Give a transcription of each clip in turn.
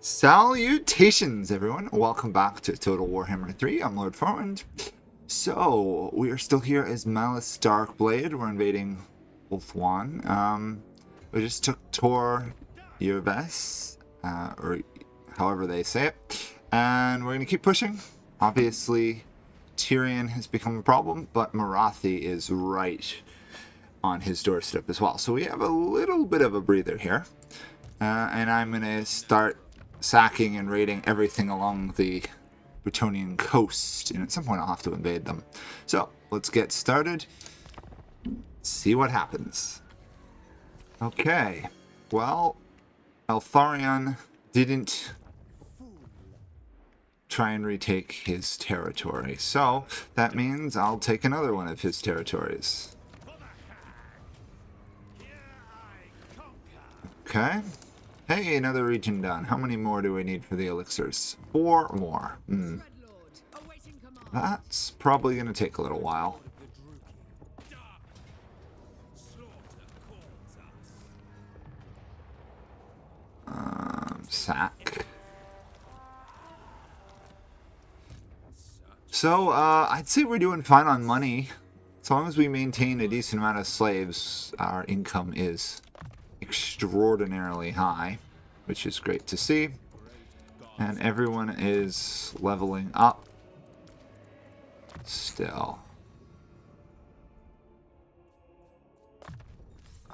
Salutations, everyone! Welcome back to Total Warhammer 3. I'm Lord Forwind. So, we are still here as Malus Darkblade. We're invading Wolf-1. We just took Tor Yerves, or however they say it, and we're going to keep pushing. Obviously, Tyrion has become a problem, but Marathi is right on his doorstep as well. So we have a little bit of a breather here, and I'm going to start sacking and raiding everything along the Bretonnian coast, and at some point I'll have to invade them. So let's get started, see what happens. Okay, well, Eltharion didn't try and retake his territory, so that means I'll take another one of his territories. Okay. Hey, another region done. How many more do we need for the elixirs? 4 more. That's probably going to take a little while. Sack. So, I'd say we're doing fine on money. As long as we maintain a decent amount of slaves, our income is extraordinarily high, which is great to see. And everyone is leveling up still.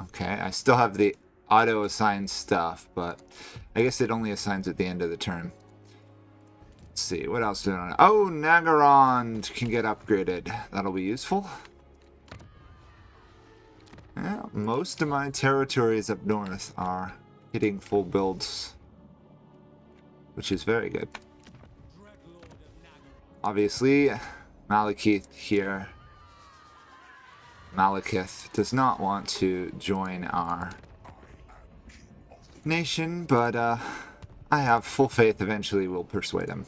Okay, I still have the auto-assigned stuff, but I guess it only assigns at the end of the turn. Let's see, what else do I know? Oh, Nagarond can get upgraded. That'll be useful. Yeah, most of my territories up north are hitting full builds, which is very good. Obviously, Malekith here, Malekith does not want to join our nation, but I have full faith eventually we'll persuade him.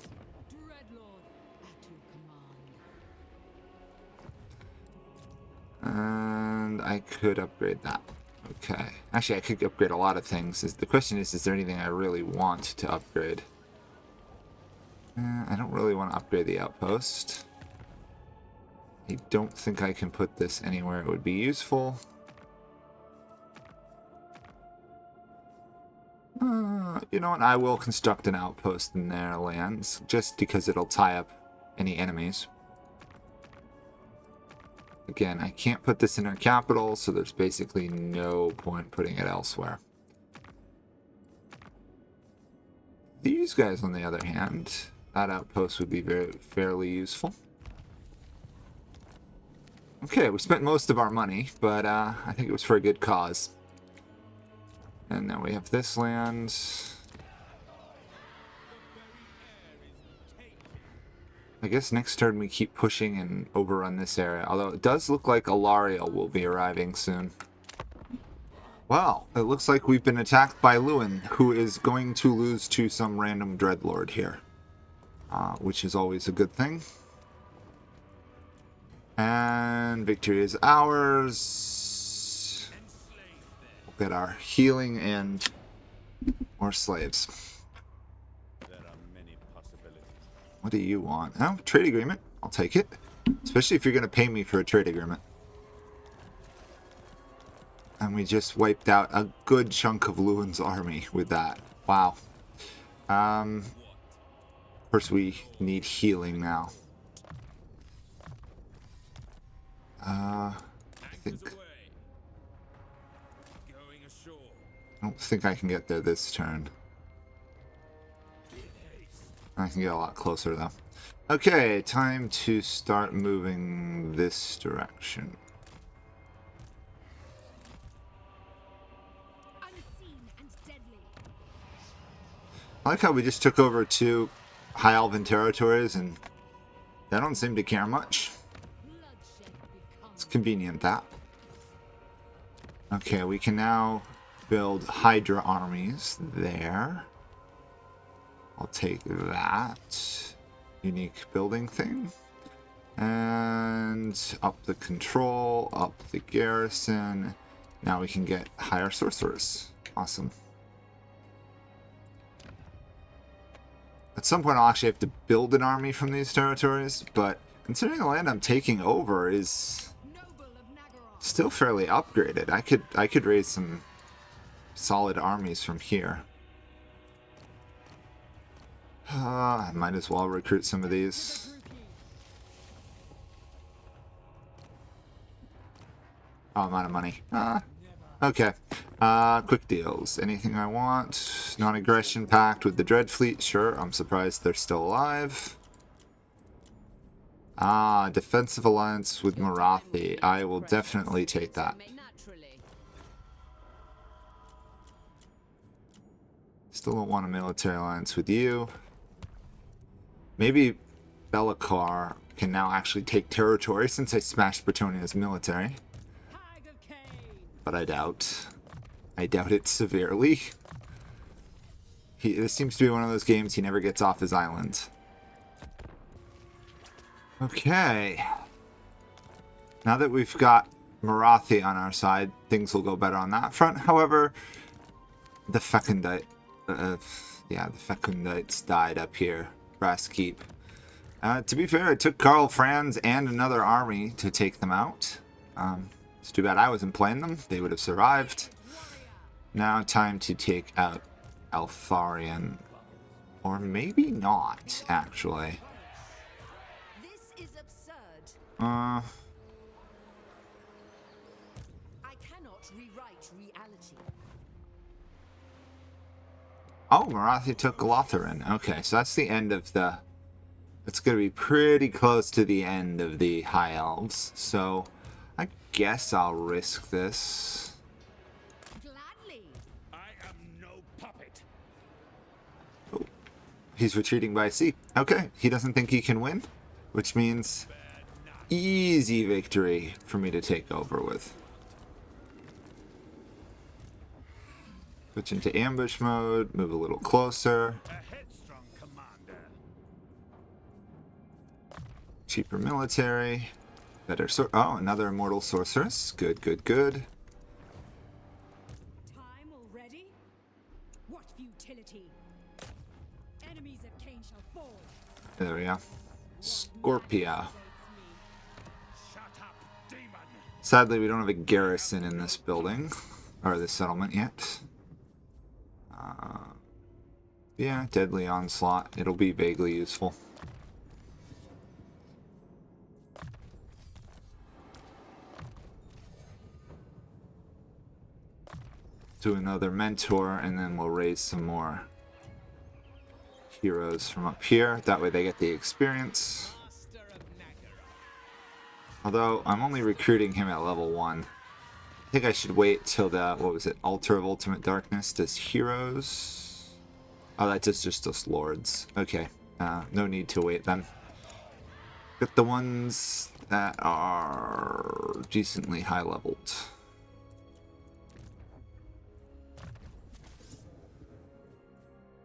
And I could upgrade that. Okay. Actually, I could upgrade a lot of things. The question is there anything I really want to upgrade? I don't really want to upgrade the outpost. I don't think I can put this anywhere it would be useful. You know what? I will construct an outpost in their lands, just because it'll tie up any enemies. Again, I can't put this in our capital, so there's basically no point putting it elsewhere. These guys, on the other hand, that outpost would be fairly useful. Okay, we spent most of our money, but I think it was for a good cause. And now we have this land. I guess next turn we keep pushing and overrun this area, although it does look like Alariel will be arriving soon. Well, it looks like we've been attacked by Lewin, who is going to lose to some random Dreadlord here, which is always a good thing. And victory is ours. We'll get our healing and more slaves. What do you want? Oh, trade agreement. I'll take it. Especially if you're going to pay me for a trade agreement. And we just wiped out a good chunk of Lewin's army with that. Wow. Of course, we need healing now. I don't think I can get there this turn. I can get a lot closer, though. Okay, time to start moving this direction. I like how we just took over 2 High Elven territories, and they don't seem to care much. It's convenient, that. Okay, we can now build Hydra armies there. I'll take that unique building thing. And up the control, up the garrison. Now we can get higher sorcerers. Awesome. At some point I'll actually have to build an army from these territories, but considering the land I'm taking over is still fairly upgraded, I could raise some solid armies from here. I might as well recruit some of these. Oh, I'm out of money. Okay. Quick deals. Anything I want? Non-aggression pact with the Dread Fleet. Sure, I'm surprised they're still alive. Defensive alliance with Marathi. I will definitely take that. Still don't want a military alliance with you. Maybe Belikar can now actually take territory since I smashed Bretonia's military. But I doubt. I doubt it severely. This seems to be one of those games he never gets off his island. Okay. Now that we've got Marathi on our side, things will go better on that front. However, the Fecundite... yeah, the Fecundites died up here. Brass Keep. To be fair, it took Karl Franz and another army to take them out. It's too bad I wasn't playing them. They would have survived. Now time to take out Altharian. Or maybe not, actually. This is absurd. I cannot rewrite reality. Oh, Marathi took Lotharin. Okay, so that's the end of the... It's going to be pretty close to the end of the High Elves. So, I guess I'll risk this. Gladly. I am no puppet. Oh, he's retreating by sea. Okay, he doesn't think he can win, which means easy victory for me to take over with. Switch into ambush mode, move a little closer. A headstrong commander. Cheaper military. Better oh, another immortal sorceress. Good, good, good. Time already? What futility? Enemies of Cain shall fall. There we go. Scorpia. Shut up, demon. Sadly, we don't have a garrison in this building, or this settlement yet. Yeah, Deadly Onslaught. It'll be vaguely useful. Do another mentor, and then we'll raise some more heroes from up here. That way they get the experience. Although, I'm only recruiting him at level 1. I think I should wait till the, what was it, Altar of Ultimate Darkness does heroes. Oh, that just does lords. Okay, no need to wait then. Get the ones that are decently high leveled.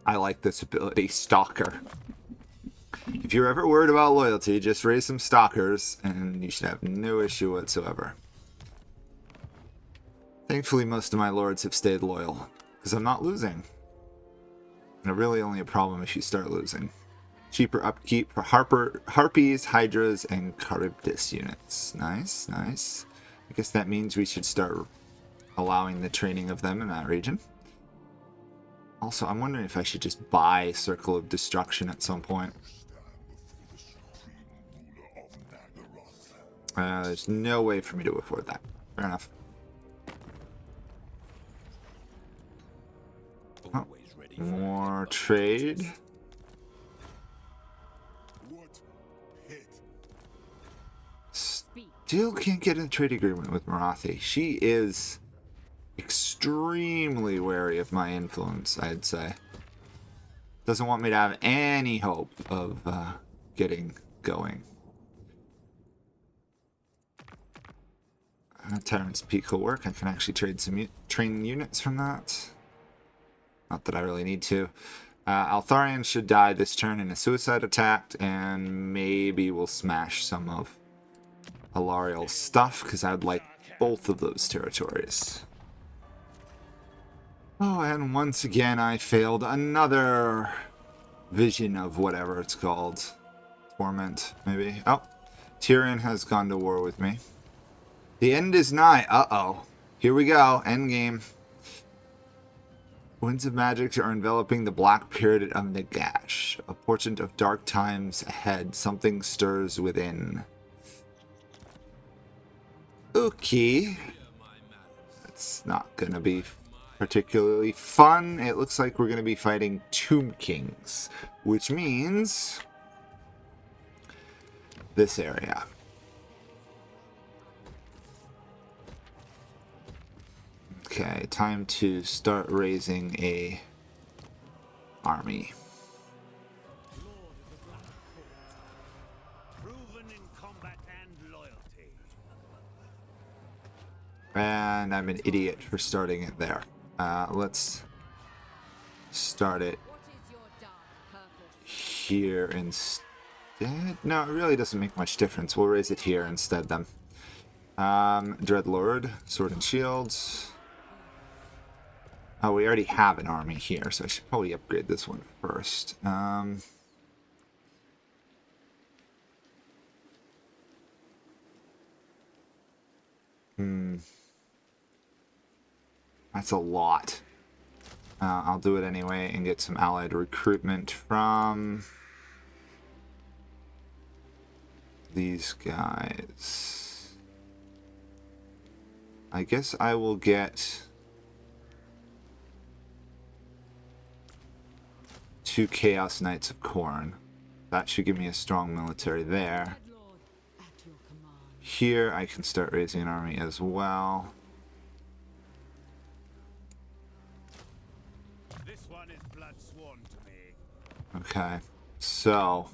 I like this ability, Stalker. If you're ever worried about loyalty, just raise some Stalkers and you should have no issue whatsoever. Thankfully, most of my lords have stayed loyal, because I'm not losing. They're really only a problem if you start losing. Cheaper upkeep for Harpies, Hydras, and Charybdis units. Nice, nice. I guess that means we should start allowing the training of them in that region. Also, I'm wondering if I should just buy Circle of Destruction at some point. There's no way for me to afford that. Fair enough. Oh, more trade. Still can't get a trade agreement with Marathi. She is extremely wary of my influence, I'd say. Doesn't want me to have any hope of getting going. Tyrant's Peak will work. I can actually trade some training units from that. Not that I really need to. Altharian should die this turn in a suicide attack, and maybe we'll smash some of Alariel's stuff, because I'd like both of those territories. Oh, and once again I failed another vision of whatever it's called. Torment, maybe. Oh, Tyrion has gone to war with me. The end is nigh. Uh-oh. Here we go. Endgame. Winds of magic are enveloping the black period of Nagash. A portent of dark times ahead. Something stirs within. Okay. That's not gonna be particularly fun. It looks like we're gonna be fighting Tomb Kings, which means this area. Okay, time to start raising a army. Proven in combat and loyalty. And I'm an idiot for starting it there. Let's start it What is your dark purpose? here instead. No, it really doesn't make much difference. We'll raise it here instead then. Dreadlord, Sword and Shields. Oh, we already have an army here, so I should probably upgrade this one first. That's a lot. I'll do it anyway and get some allied recruitment from these guys. I guess I will get 2 Chaos Knights of Khorne. That should give me a strong military there. Dreadlord, at your command. Here I can start raising an army as well. This one is blood sworn to me. Okay, so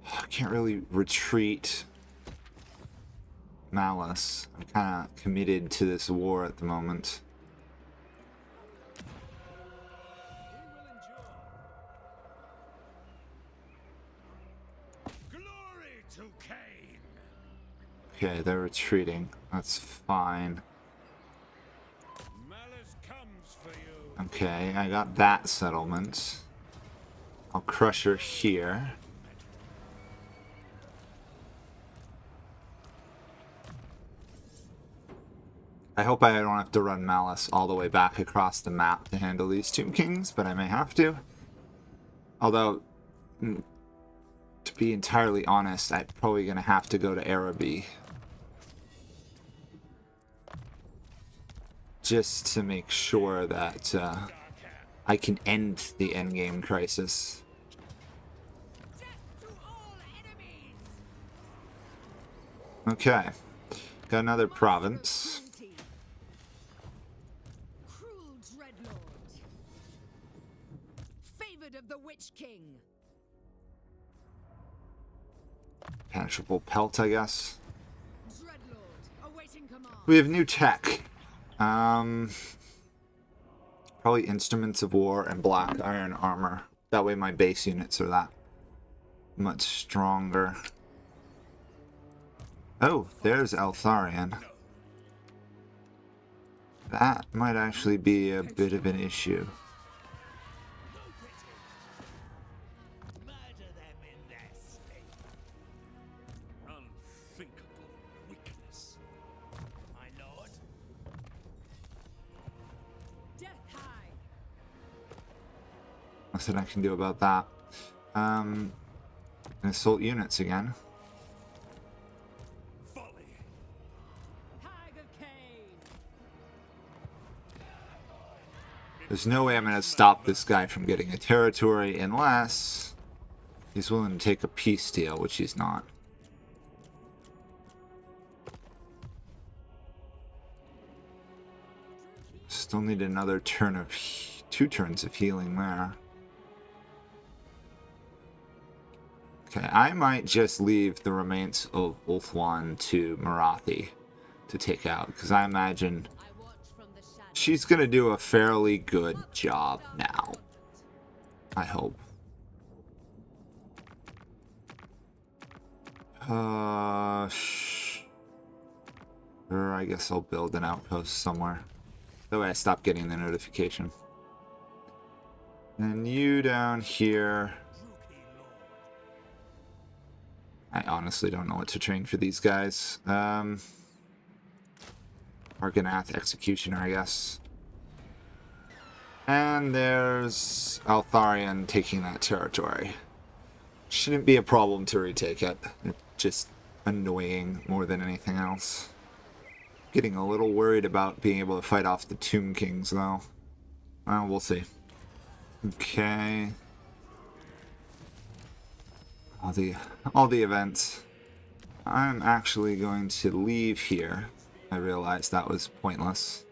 I can't really retreat Malus. I'm kind of committed to this war at the moment. Glory to Cain! Okay, they're retreating. That's fine. Malus comes for you. Okay, I got that settlement. I'll crush her here. I hope I don't have to run Malus all the way back across the map to handle these Tomb Kings, but I may have to. Although, to be entirely honest, I'm probably going to have to go to Araby. Just to make sure that I can end the endgame crisis. Death to all enemies! Okay, got another province. Cruel Dreadlord. Favored of the Witch King. Penetrable pelt, I guess. Dreadlord, awaiting command. We have new tech. Probably instruments of war and black iron armor. That way my base units are that much stronger. Oh, there's Eltharion. That might actually be a bit of an issue. Murder them in their state. Unthinkable weakness. My lord. Death high. Nothing I can do about that. Assault units again. Folly. Hag of Cain. There's no way I'm going to stop this guy from getting a territory unless he's willing to take a peace deal, which he's not. Still need another turn of 2 turns of healing there. Okay, I might just leave the remains of Ulthuan to Marathi to take out, because I imagine I watch from the shadows. she's going to do a fairly good job now. I hope. Sure, I guess I'll build an outpost somewhere. That way I stop getting the notification. And you down here. I honestly don't know what to train for these guys. Argonath Executioner, I guess. And there's Altharion taking that territory. Shouldn't be a problem to retake it. It's just annoying more than anything else. Getting a little worried about being able to fight off the Tomb Kings, though. Well, we'll see. Okay. All the events. I'm actually going to leave here. I realized that was pointless.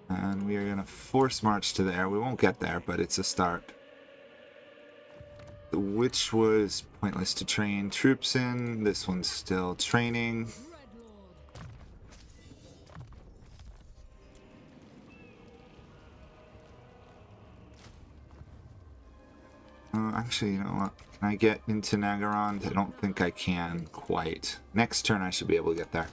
And we are going to force march to there. We won't get there, but it's a start. Which was pointless to train troops in. This one's still training. Actually, you know what? Can I get into Nagaron? I don't think I can quite. Next turn I should be able to get there.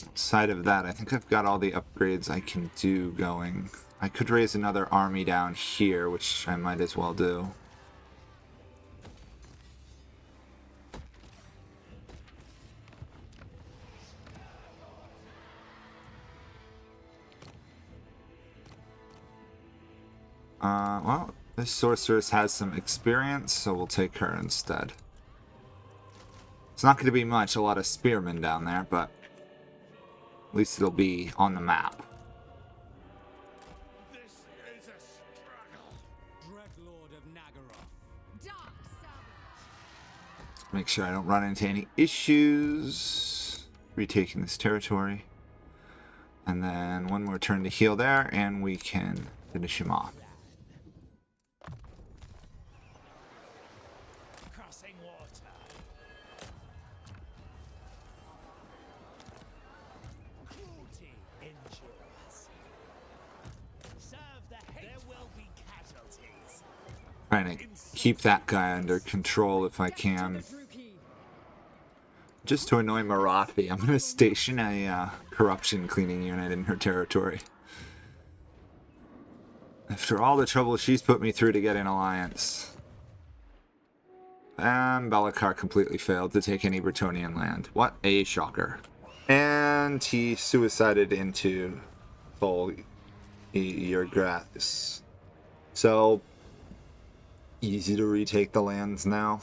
Outside of that, I think I've got all the upgrades I can do going. I could raise another army down here, which I might as well do. Well, this sorceress has some experience, so we'll take her instead. It's not going to be much, a lot of spearmen down there, but at least it'll be on the map. This is a struggle. Dreadlord of Nagaroth. Dark Servant. Make sure I don't run into any issues retaking this territory. And then one more turn to heal there, and we can finish him off. Crossing water. Cruelty endures. Serve the hate. There will be casualties. Trying to keep that guy under control if I can. Just to annoy Marathi, I'm going to station a corruption cleaning unit in her territory. After all the trouble she's put me through to get an alliance. And Belikar completely failed to take any Bretonnian land. What a shocker. And he suicided into full Yrgrathis. So, easy to retake the lands now.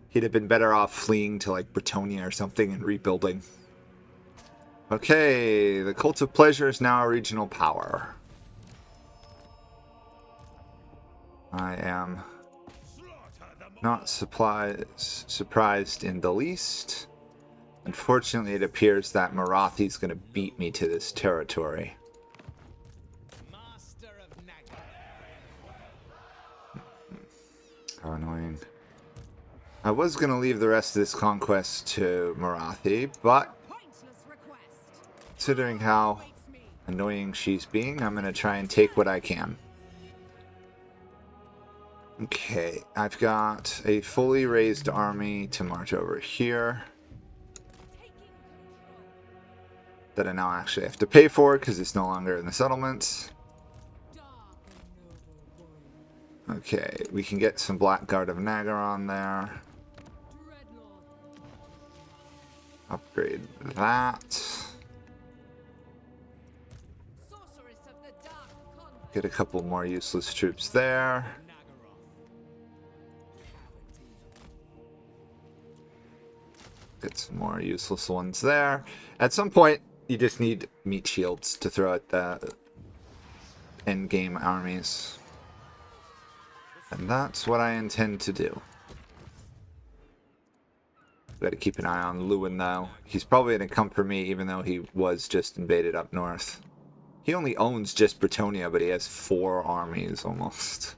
He'd have been better off fleeing to like Bretonnia or something and rebuilding. Okay, the Cult of Pleasure is now a regional power. I am not surprised in the least. Unfortunately, it appears that Marathi's going to beat me to this territory. Master of Nagaroth. How annoying. I was going to leave the rest of this conquest to Marathi, but considering how annoying she's being, I'm going to try and take what I can. Okay, I've got a fully raised army to march over here that I now actually have to pay for because it's no longer in the settlements. Okay, we can get some Blackguard of Nagaron there. Upgrade that. Get a couple more useless troops there. Get some more useless ones there. At some point, you just need meat shields to throw at the endgame armies. And that's what I intend to do. Got to keep an eye on Lewin, though. He's probably going to come for me, even though he was just invaded up north. He only owns just Bretonnia, but he has 4 armies, almost.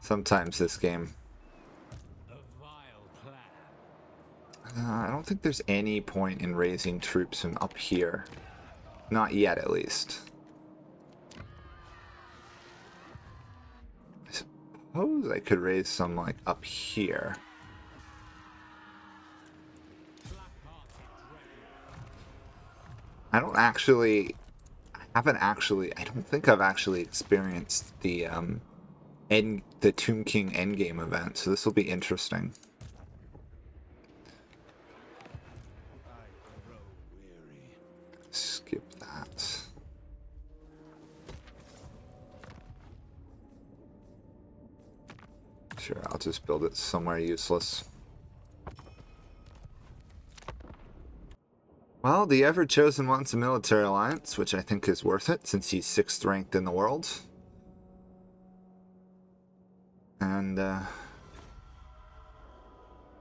Sometimes this game. I don't think there's any point in raising troops from up here. Not yet, at least. I suppose I could raise some, like, up here. I don't actually, I don't think I've actually experienced the Tomb King endgame event, so this will be interesting. I grow weary. Skip that. Sure, I'll just build it somewhere useless. Well, the Ever-Chosen wants a military alliance, which I think is worth it, since he's 6th ranked in the world. And,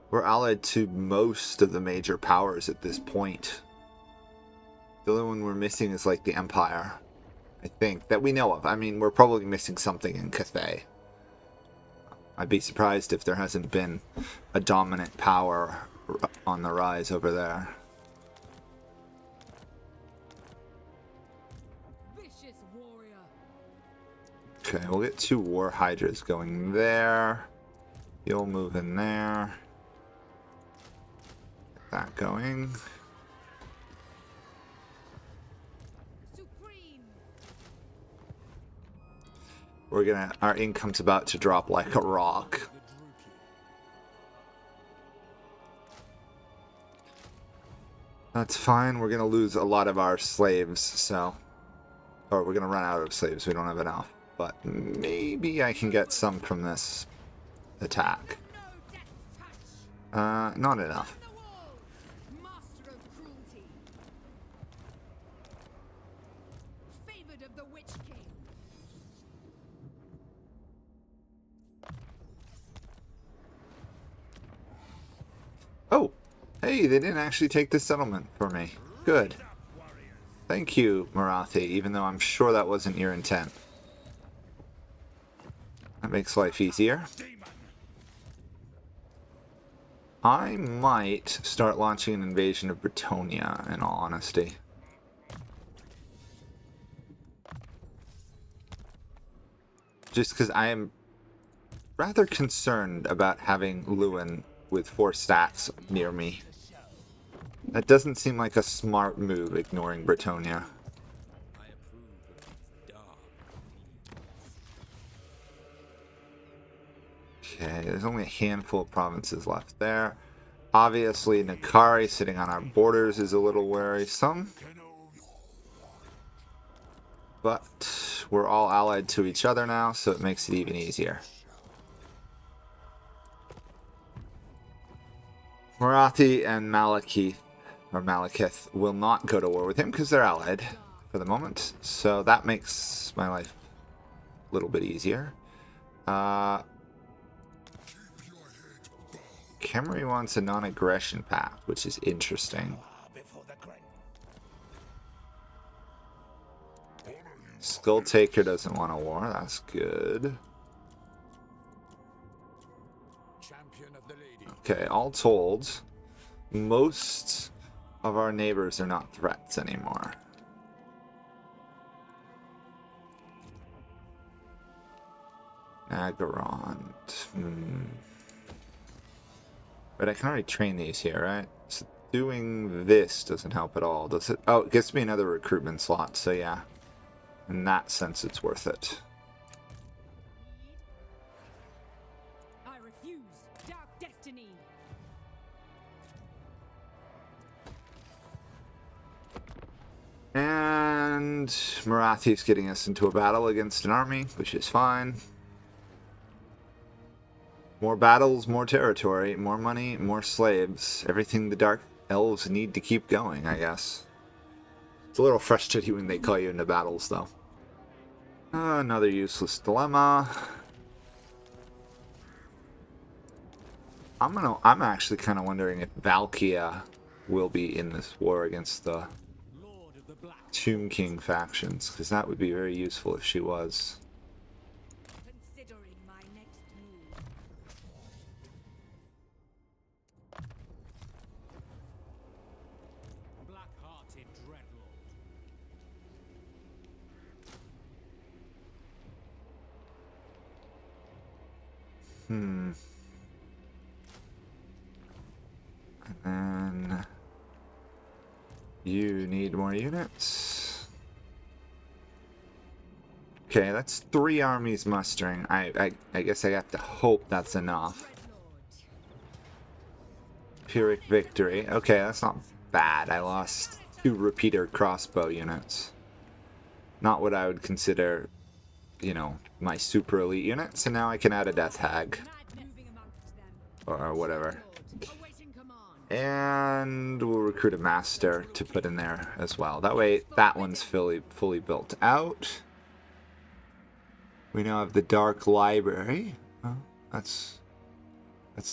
we're allied to most of the major powers at this point. The only one we're missing is, like, the Empire, I think, that we know of. I mean, we're probably missing something in Cathay. I'd be surprised if there hasn't been a dominant power on the rise over there. Vicious warrior. Okay, we'll get 2 War Hydras going there. You'll move in there. Get that going. Supreme. Our income's about to drop like a rock. That's fine, we're gonna lose a lot of our slaves, so... Or we're gonna run out of slaves, we don't have enough. But maybe I can get some from this attack. No death's touch. Not enough. The wall. Master of cruelty. Favored of the Witch King. Oh! Hey, they didn't actually take this settlement for me. Good. Thank you, Marathi, even though I'm sure that wasn't your intent. That makes life easier. I might start launching an invasion of Bretonia, in all honesty. Just because I am rather concerned about having Lewin with 4 stats near me. That doesn't seem like a smart move, ignoring Bretonia. I approve of these dark deeds. Okay, there's only a handful of provinces left there. Obviously, Nakari sitting on our borders is a little worrisome. But we're all allied to each other now, so it makes it even easier. Marathi and Malekith will not go to war with him because they're allied for the moment. So that makes my life a little bit easier. Khemri wants a non-aggression pact, which is interesting. Skulltaker doesn't want a war, that's good. Okay, all told, most of our neighbors are not threats anymore. Nagarond. But I can already train these here, right? So doing this doesn't help at all, does it? Oh, it gets me another recruitment slot, so yeah. In that sense, it's worth it. I refuse. Dark destiny. And Marathi's getting us into a battle against an army, which is fine. More battles, more territory, more money, more slaves. Everything the Dark Elves need to keep going, I guess. It's a little frustrating when they call you into battles, though. Another useless dilemma. I'm actually kind of wondering if Valkia will be in this war against the Tomb King factions, because that would be very useful if she was. Considering my next move. Black-hearted dreadlord. And then You need more units. Okay, that's 3 armies mustering. I guess I have to hope that's enough. Pyrrhic victory. Okay, that's not bad. I lost 2 repeater crossbow units. Not what I would consider, you know, my super elite unit. So now I can add a death hag. Or whatever. And we'll recruit a master to put in there as well. That way, that one's fully built out. We now have the Dark Library. Oh, that's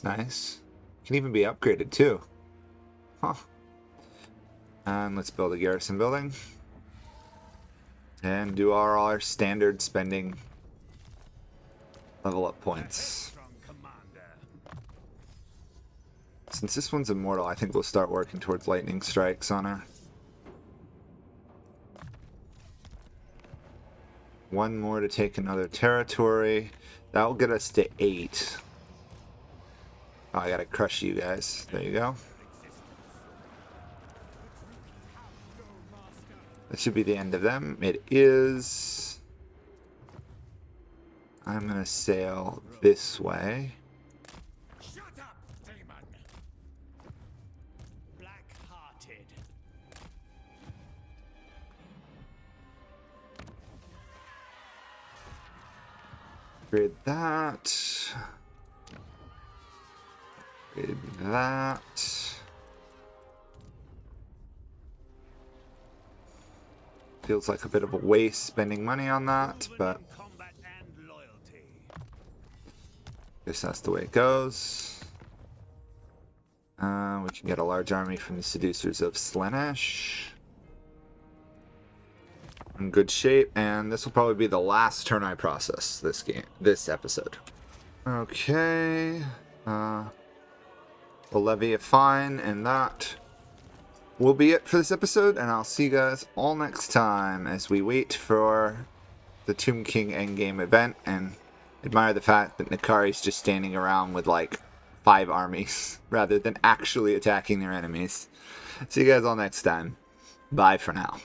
nice. Can even be upgraded too. Huh. And let's build a garrison building. And do all our standard spending level up points. Since this one's immortal, I think we'll start working towards lightning strikes on her. 1 more to take another territory. That will get us to 8. Oh, I gotta crush you guys. There you go. That should be the end of them. It is. I'm gonna sail this way. Shut up, demon! Black-hearted. Upgrade that. Upgrade that. Feels like a bit of a waste spending money on that, but Combat and loyalty. guess that's the way it goes. We can get a large army from the Seducers of Slaanesh. In good shape, and this will probably be the last turn I process this episode. Okay. We'll levy a fine, and that will be it for this episode, and I'll see you guys all next time as we wait for the Tomb King endgame event and admire the fact that Nakari's just standing around with like 5 armies rather than actually attacking their enemies. See you guys all next time. Bye for now.